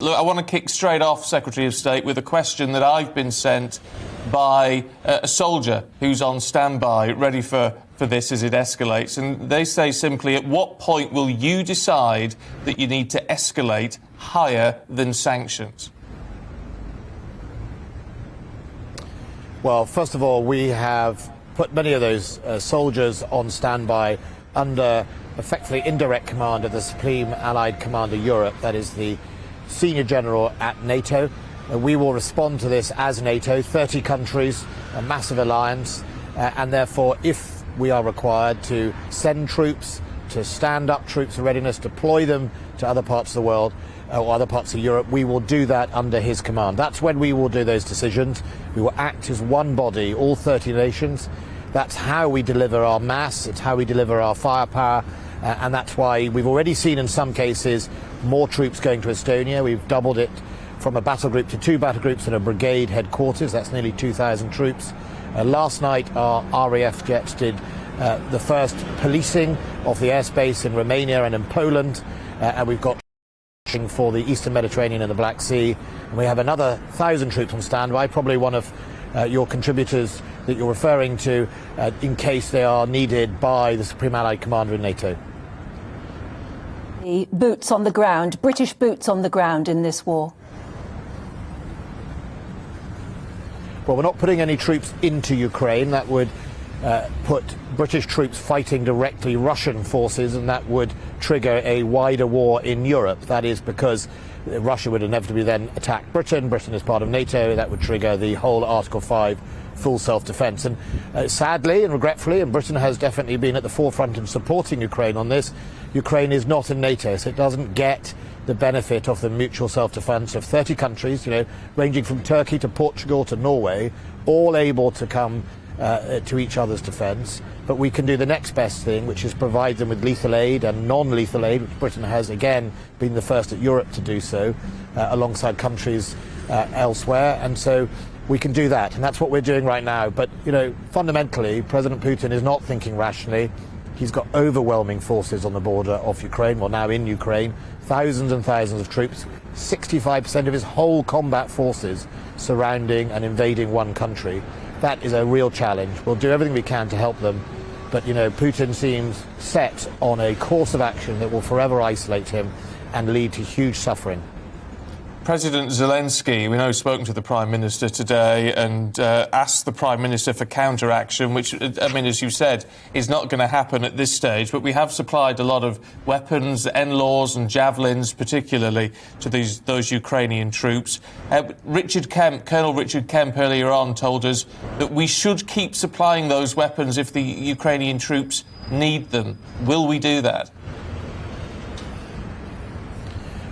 Look, I want to kick straight off, Secretary of State, with a question that I've been sent by a soldier who's on standby, ready for this as it escalates. And they say simply, at what point will you decide that you need to escalate higher than sanctions? Well, first of all, we have put many of those soldiers on standby under effectively indirect command of the Supreme Allied Commander Europe, that is the Senior General at NATO. We will respond to this as NATO, 30 countries, a massive alliance, and therefore if we are required to send troops, to stand up troops in readiness, deploy them to other parts of the world or other parts of Europe, we will do that under his command. That's when we will do those decisions. We will act as one body, all 30 nations. That's how we deliver our mass, it's how we deliver our firepower, and that's why we've already seen in some cases more troops going to Estonia. We've doubled it from a battle group to 2 battle groups and a brigade headquarters. That's nearly 2,000 troops. Last night our RAF jets did the first policing of the airspace in Romania and in Poland, and we've got for the Eastern Mediterranean and the Black Sea. And we have another 1,000 troops on standby, probably one of your contributors that you're referring to, in case they are needed by the Supreme Allied Commander in NATO. The boots on the ground, British boots on the ground in this war? Well, we're not putting any troops into Ukraine. That would put British troops fighting directly Russian forces, and that would trigger a wider war in Europe. That is because Russia would inevitably then attack Britain. Britain is part of NATO. That would trigger the whole Article 5 full self-defence. And sadly and regretfully, and Britain has definitely been at the forefront in supporting Ukraine on this, Ukraine is not in NATO, so it doesn't get the benefit of the mutual self-defence of 30 countries, ranging from Turkey to Portugal to Norway, all able to come to each other's defence. But we can do the next best thing, which is provide them with lethal aid and non-lethal aid, which Britain has again been the first at Europe to do so, alongside countries elsewhere. And so we can do that, and that's what we're doing right now. But fundamentally, President Putin is not thinking rationally. He's got overwhelming forces on the border of Ukraine, well now in Ukraine, thousands and thousands of troops, 65% of his whole combat forces surrounding and invading one country. That is a real challenge. We'll do everything we can to help them, but Putin seems set on a course of action that will forever isolate him and lead to huge suffering. President Zelensky, we know, has spoken to the Prime Minister today and asked the Prime Minister for counter-action, which, as you said, is not going to happen at this stage. But we have supplied a lot of weapons, NLAWs and javelins, particularly to those Ukrainian troops. Colonel Richard Kemp earlier on told us that we should keep supplying those weapons if the Ukrainian troops need them. Will we do that?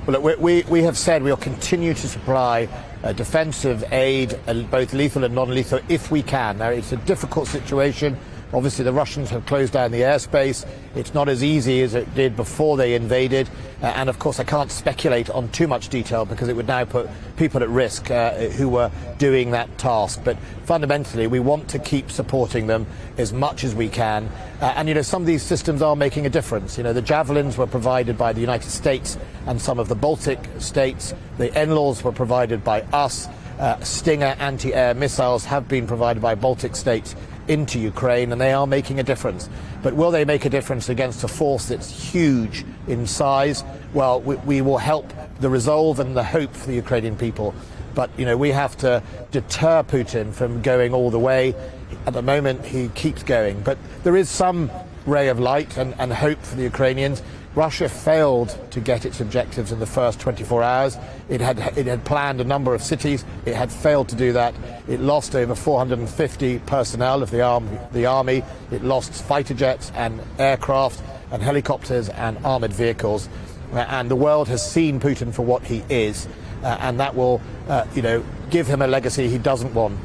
Well, look, we have said we'll continue to supply defensive aid, both lethal and non-lethal, if we can. Now, it's a difficult situation. Obviously, the Russians have closed down the airspace. It's not as easy as it did before they invaded. And, of course, I can't speculate on too much detail because it would now put people at risk who were doing that task. But fundamentally, we want to keep supporting them as much as we can. And, some of these systems are making a difference. The javelins were provided by the United States and some of the Baltic states. The NLAWs were provided by us. Stinger anti-air missiles have been provided by Baltic states into Ukraine, and they are making a difference. But will they make a difference against a force that's huge in size? Well, we will help the resolve and the hope for the Ukrainian people. But, we have to deter Putin from going all the way. At the moment, he keeps going. But there is some ray of light and hope for the Ukrainians. Russia failed to get its objectives in the first 24 hours. It had planned a number of cities. It had failed to do that. It lost over 450 personnel of the army. It lost fighter jets and aircraft and helicopters and armoured vehicles. And the world has seen Putin for what he is. And that will, give him a legacy he doesn't want.